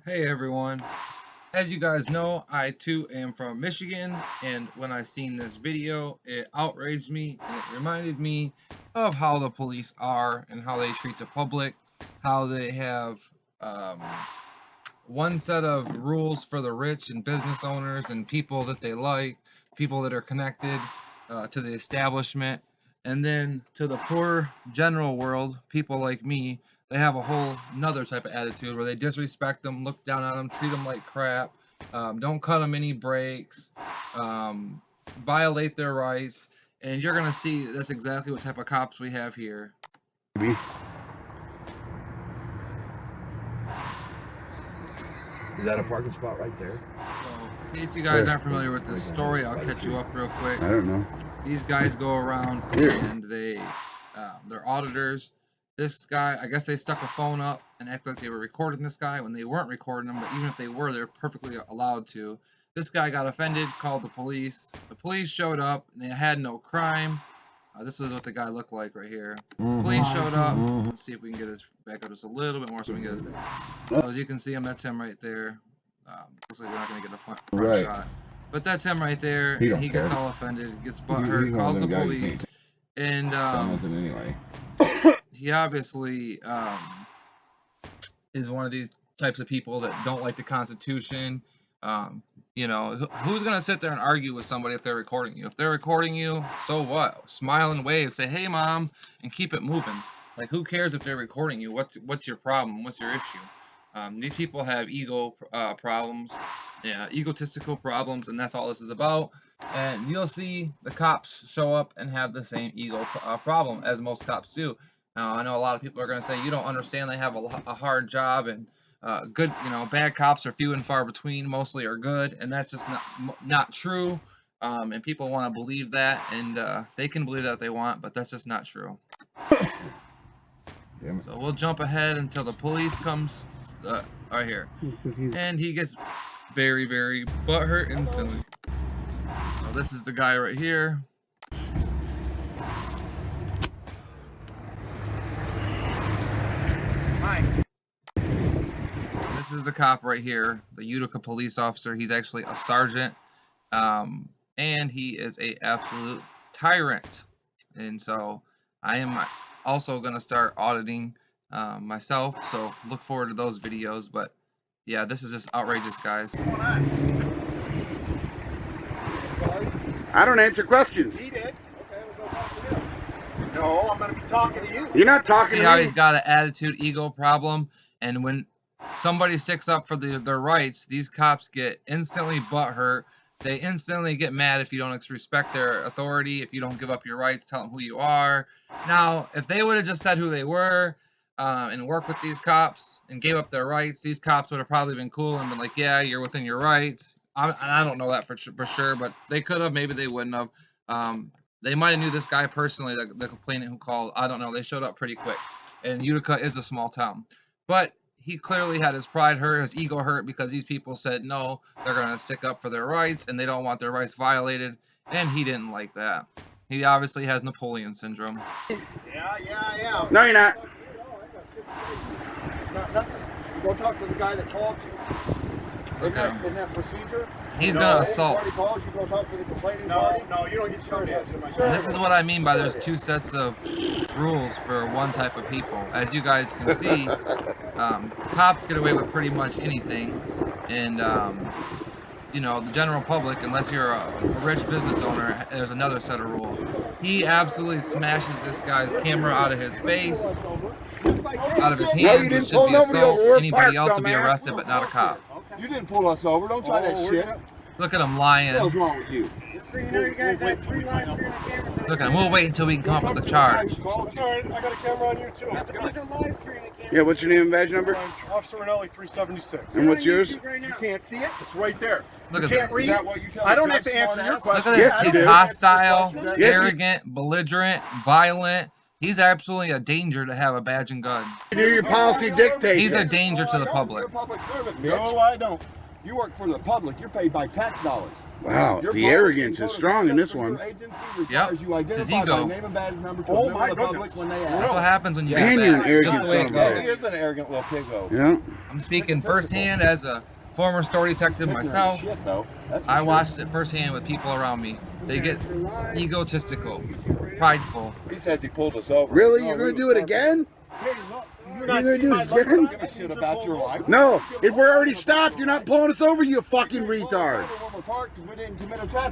Hey everyone, as you guys know, I too am from Michigan, and when I seen this video, it outraged me and it reminded me of how the police are and how they treat the public, how they have um, one set of rules for the rich and business owners and people that they like, people that are connected to the establishment, and then to the poor general world, people like me, they have a whole another type of attitude where they disrespect them, look down on them, treat them like crap, don't cut them any breaks, um, violate their rights, and you're gonna see that's exactly what type of cops we have here. Is that a parking spot right there? So, in case you guys aren't familiar with this story, I'll catch you up real quick. I don't know. These guys go around and they're auditors. This guy, I guess they stuck a phone up and act like they were recording this guy when they weren't recording him, but even if they were, they're perfectly allowed to. This guy got offended, called the police. The police showed up and they had no crime. This is what the guy looked like right here. Police showed up. Let's see if we can get his back up just a little bit more so we can get his. So as you can see him, that's him right there. Looks like we're not going to get a front shot. But that's him right there. And he gets all offended, gets butthurt, calls the police. And anyway. he obviously is one of these types of people that don't like the Constitution. You know, who's going to sit there and argue with somebody if they're recording you? If they're recording you, so what? Smile and wave, say, hey, mom, and keep it moving. Like, who cares if they're recording you? What's your problem? What's your issue? These people have ego problems, egotistical problems, and that's all this is about. And you'll see the cops show up and have the same ego problem as most cops do. Now, I know a lot of people are going to say, you don't understand, they have a hard job, and good, bad cops are few and far between, mostly are good, and that's just not true. And people want to believe that, and they can believe that if they want, but that's just not true. So we'll jump ahead until the police comes right here, and he gets very, very butthurt instantly. So this is the guy right here. This is the cop right here, the Utica police officer. He's actually a sergeant, and he is a absolute tyrant. And so I am also going to start auditing myself, so look forward to those videos. But yeah, this is just outrageous, guys. I don't answer questions. He did. Okay, we'll go talk to him. No, I'm going to be talking to you. You're not talking to me. See how he's got an attitude, ego problem, and when somebody sticks up for their rights, these cops get instantly butthurt. They instantly get mad if you don't respect their authority, if you don't give up your rights, tell them who you are. Now, if they would have just said who they were and worked with these cops and gave up their rights, these cops would have probably been cool and been like, yeah, you're within your rights. I don't know that for sure, but they could have. Maybe they wouldn't have. They might have knew this guy personally, the complainant who called. I don't know. They showed up pretty quick. And Utica is a small town. But he clearly had his pride hurt, his ego hurt, because these people said no, they're going to stick up for their rights, and they don't want their rights violated, and he didn't like that. He obviously has Napoleon syndrome. Yeah. No, you're not. Nothing. So go talk to the guy that called you. Look at him. In that procedure? He's going to assault. Party calls, you go talk to the complaining party? No, you don't get started. And this is what I mean by there's two sets of rules for one type of people. As you guys can see, cops get away with pretty much anything, and the general public, unless you're a rich business owner, there's another set of rules. He absolutely smashes this guy's camera out of his face, out of his hands, which should be assault. Anybody else would be arrested, but not a cop. You didn't pull us over. Don't try that shit. Look at him lying. What's wrong with you? So you know you guys had 3 live streaming cameras. Look at him. We'll wait until we can come up with a charge. It's all right. I got a camera on you too. There's a live streaming camera. Yeah, what's your name and badge number? Officer Rinelli 376. And what's yours? Right now. You can't see it. It's right there. Look at Can't this. read. I don't have to answer your Look question. at this. Yes, you He's do. hostile, Yes, you- arrogant, belligerent, violent. He's absolutely a danger to have a badge and gun. You do your policy dictates. He's a danger to the public. You're a public servant, bitch. No, I don't. You work for the public. You're paid by tax dollars. Wow, Your the policy arrogance and is code of strong in conduct this from your one. agency Yep. requires you It's his identify by ego. name and badge number to Oh a member my of the public goodness. when they That's ask. what happens when you Yeah. get Man, you're an back. arrogant Just the way son it of a Yeah, goes. he is an arrogant little piggo. Yeah. I'm speaking firsthand as a former story detective myself. Shit, though. That's for I sure. watched it firsthand with people around me. They get egotistical, prideful. He says he pulled us over. Really? No, You're we going to was do it parking. again? Hey, look, You're gonna do it again? Give a shit about your life. No, if we're already stopped, you're not pulling us over, you fucking retard.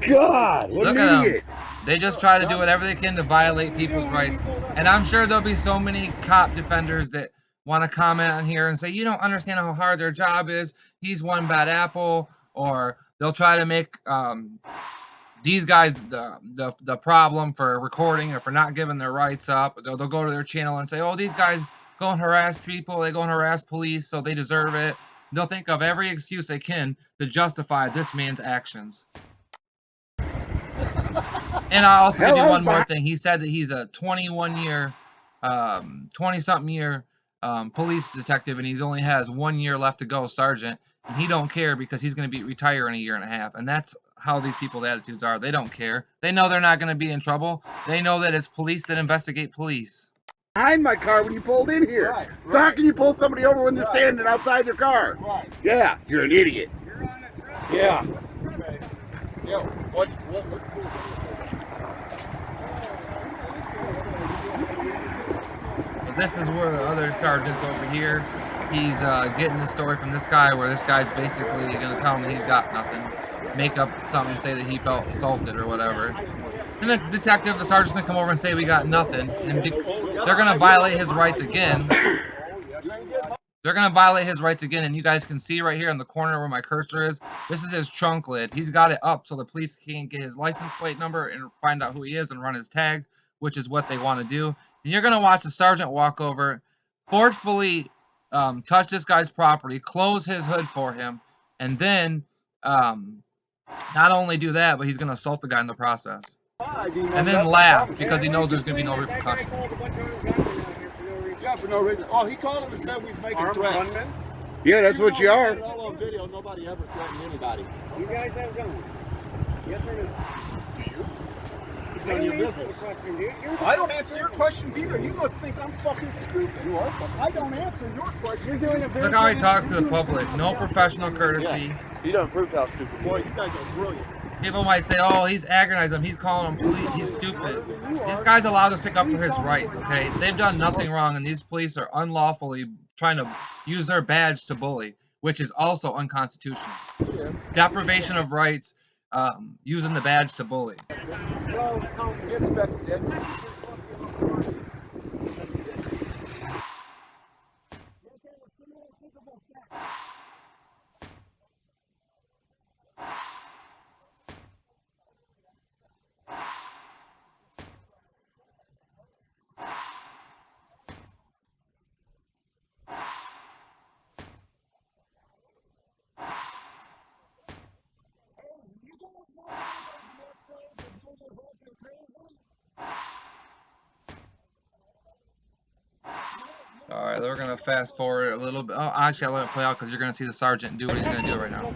God, what Look an at 'em. idiot. They just try to do whatever they can to violate people's rights. And I'm sure there'll be so many cop defenders that want to comment on here and say, you don't understand how hard their job is. He's one bad apple. Or they'll try to make these guys the problem for recording or for not giving their rights up. They'll go to their channel and say, oh, these guys go and harass people. They go and harass police, so they deserve it. They'll think of every excuse they can to justify this man's actions. And I'll also give you one more thing. He said that he's a 20-something year police detective, and he only has 1 year left to go, sergeant. And he don't care because he's going to be retired in a year and a half. And that's how these people's attitudes are. They don't care. They know they're not going to be in trouble. They know that it's police that investigate police. Behind my car when you pulled in here. Right, So how can you pull somebody over when they're standing outside their car? Right. Yeah, you're an idiot. You're on a trip. Yeah. Yo, what? But this is where the other sergeant's over here. He's getting the story from this guy where this guy's basically going to tell him that he's got nothing. Make up something and say that he felt assaulted or whatever. And the detective, the sergeant's going to come over and say we got nothing. And they're going to violate his rights again. They're going to violate his rights again. And you guys can see right here in the corner where my cursor is. This is his trunk lid. He's got it up so the police can't get his license plate number and find out who he is and run his tag, which is what they want to do. And you're going to watch the sergeant walk over, forcefully touch this guy's property, close his hood for him, and then not only do that, but he's going to assault the guy in the process. And then laugh because he knows there's going to be no repercussion. Yeah, for no reason. Oh, he called him and said we was making threats. Yeah, that's what you are. All on video, nobody ever threatened anybody. You guys have guns. Yes or no? It's none of your business. I don't answer your questions either. You must think I'm fucking stupid. You are. I don't answer your questions. You're doing a very Look how he good talks to the job. public. No professional courtesy. He done proved how stupid. Boy, these guys are brilliant. People might say, oh, he's agonizing him. He's calling him police. He's stupid. This guy's allowed to stick up for his rights, okay? They've done nothing wrong, and these police are unlawfully trying to use their badge to bully, which is also unconstitutional. It's deprivation of rights, using the badge to bully. He expects dicks. All right, we're going to fast forward a little bit. Oh, actually, I'll let it play out because you're going to see the sergeant do what he's going to do right now.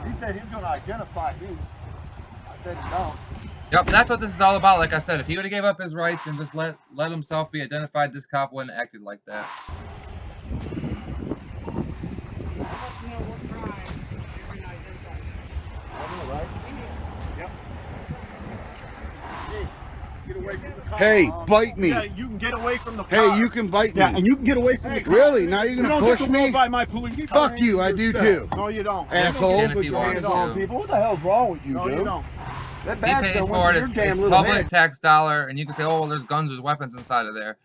He said he's going to identify me. I said no. Yep, that's what this is all about. Like I said, if he would have gave up his rights and just let himself be identified, this cop wouldn't have acted like that. Get away from the car. Hey, bite me. Yeah, you can get away from the car. Hey, you can bite me. Yeah, and you can get away from the car. Really? Now you're You gonna don't get push to roll me? by my police car. Fuck you, I do too. No, you don't. Asshole. And if Put he your wants hands on to. people. What the hell's wrong with you, No, dude? you don't. That He badge pays don't for went it. to your It's damn little public head. tax dollar, and you can say, oh, well, there's guns, there's weapons inside of there.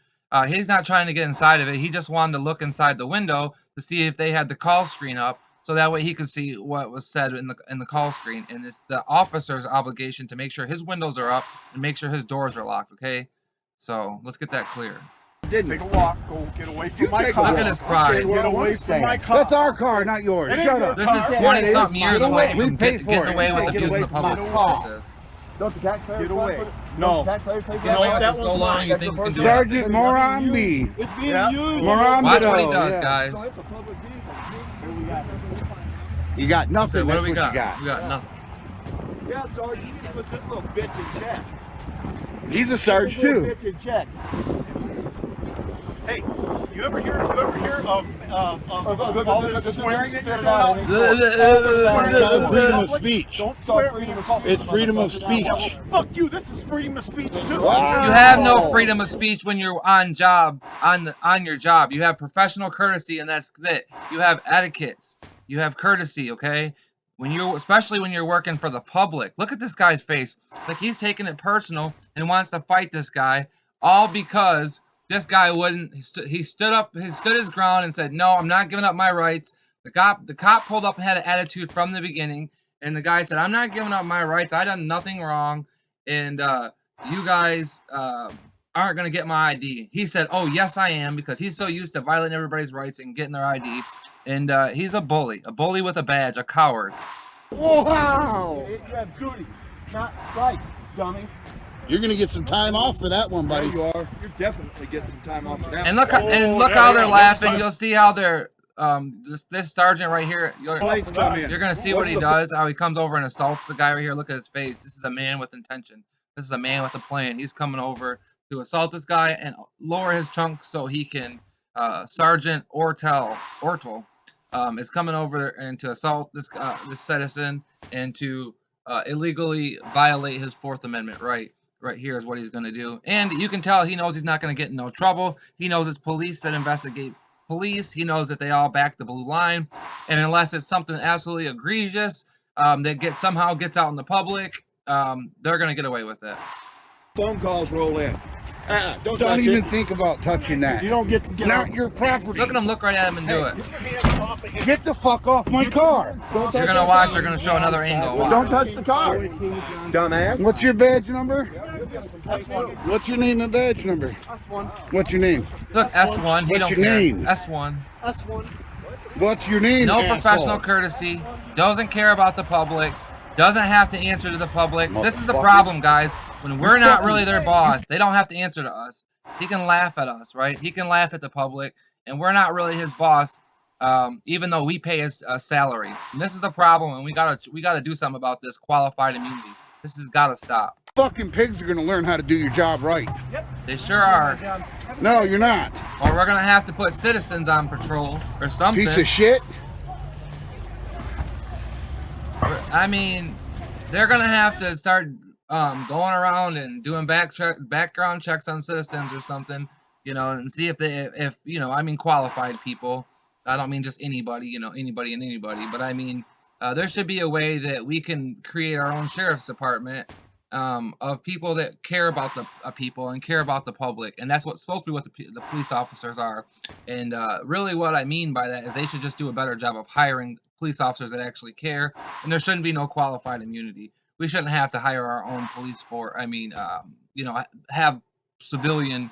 He's not trying to get inside of it. He just wanted to look inside the window to see if they had the call screen up, so that way he could see what was said in the call screen. And it's the officer's obligation to make sure his windows are up and make sure his doors are locked. Okay, so let's get that clear. Take a walk. Go get away from You my take a car. Look at his pride. Get away from my car. That's our car, not yours. It ain't Shut your up. This car. is Yeah, 20-something it is. years You know away what? We from paid for getting it. away You with can't get abusing away the from my public. car. This is. Don't the taxpayers Get away. fund for No. don't the taxpayers pay for Been away that? with it so long, you think you can do it. Sergeant Moron B. It's being Yeah. used. Moron Watch what he Bido, does, yeah. guys. So it's a public vehicle. Here we got. You got So nothing. what That's do we what got? you We got nothing. Yeah, Sarge, you need to put this little bitch in check. He's a Sarge Put this little too. bitch in check. Hey, you ever hear of all this swearing that you're out. doing? Freedom of speech. Don't swear freedom of speech. It's freedom of speech. Fuck you. This is freedom of speech too. Wow. You have no freedom of speech when you're on your job. You have professional courtesy, and that's it. You have etiquettes. You have courtesy, okay? Especially when you're working for the public. Look at this guy's face. Like he's taking it personal and wants to fight this guy, all because this guy wouldn't. He stood his ground and said, "No, I'm not giving up my rights." The cop pulled up and had an attitude from the beginning, and the guy said, "I'm not giving up my rights. I done nothing wrong, and you guys aren't gonna get my ID." He said, "Oh yes, I am," because he's so used to violating everybody's rights and getting their ID. And he's a bully with a badge, a coward. Wow. You have duties, not rights, dummy. You're gonna get some time off for that one, buddy. There you are. You're definitely getting some time off for that. And look how they're laughing. You'll see how they're this sergeant right here. Lights come in. You're gonna see what he does. How he comes over and assaults the guy right here. Look at his face. This is a man with intention. This is a man with a plan. He's coming over to assault this guy and lower his chunk so he can. Sergeant Ortel is coming over and to assault this citizen and to illegally violate his Fourth Amendment right. Right here is what he's going to do. And you can tell he knows he's not going to get in no trouble. He knows it's police that investigate police. He knows that they all back the blue line. And unless it's something absolutely egregious that somehow gets out in the public, they're going to get away with it. Phone calls roll in. Don't Don't touch even it. think about touching that. You don't get to get Not your property. Look at him, look right at him and do it. Get your hands off of him. Get the fuck off my car. Don't You're touch going to that watch, car. they're going to show another angle. Watch. Don't touch the car, dumbass. What's your badge number? What's your name and badge number? What's your name? Look, S1. He What's don't your care. name? S1. What's your name? No asshole? professional courtesy. Doesn't care about the public. Doesn't have to answer to the public. This is the Motherfucker. problem, guys. When we're not really their boss, they don't have to answer to us. He can laugh at us, right? He can laugh at the public, and we're not really his boss, even though we pay his salary. And this is the problem, and we gotta do something about this qualified immunity. This has got to stop. Fucking pigs are gonna learn how to do your job right. They sure are. No, you're not. Or we're gonna have to put citizens on patrol or something. Piece of shit. I mean, they're gonna have to start going around and doing background checks on citizens or something, you know, and see if you know, I mean, qualified people. I don't mean just anybody, you know, anybody and anybody, but I mean, there should be a way that we can create our own sheriff's department of people that care about the people and care about the public, and that's what's supposed to be what the police officers are. And really, what I mean by that is they should just do a better job of hiring police officers that actually care, and there shouldn't be no qualified immunity. We shouldn't have to hire our own police for. I mean, you know, have civilian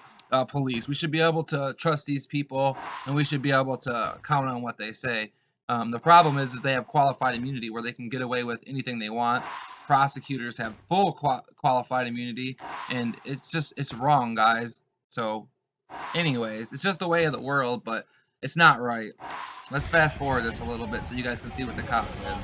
police. We should be able to trust these people, and we should be able to count on what they say. The problem is they have qualified immunity where they can get away with anything they want. Prosecutors have full qualified immunity, and it's wrong, guys. So, anyways, it's just the way of the world, but it's not right. Let's fast forward this a little bit so you guys can see what the cop did.